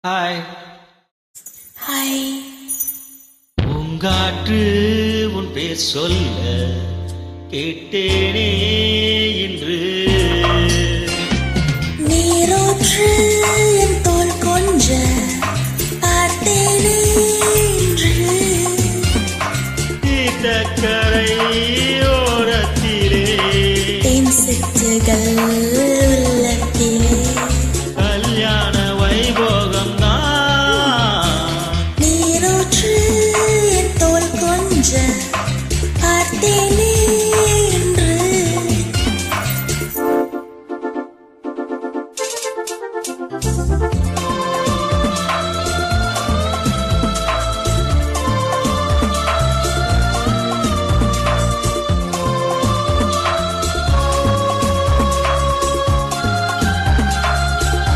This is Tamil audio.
ஹாய். ஹாய். பூங்காற்று உன் பேர் சொல்ல கேட்டேனே என்று. நீரோற்று என் தோள் கொஞ்ச பார்த்தேனே என்று. தீர்த்தக்கரை ஓரத்திலே தேன் சிட்டுகள் உள்ளத்திலே கல்யாண வைபோகம்தான். நீரோற்று என் தோள் கொஞ்ச பார்த்தேனே என்று.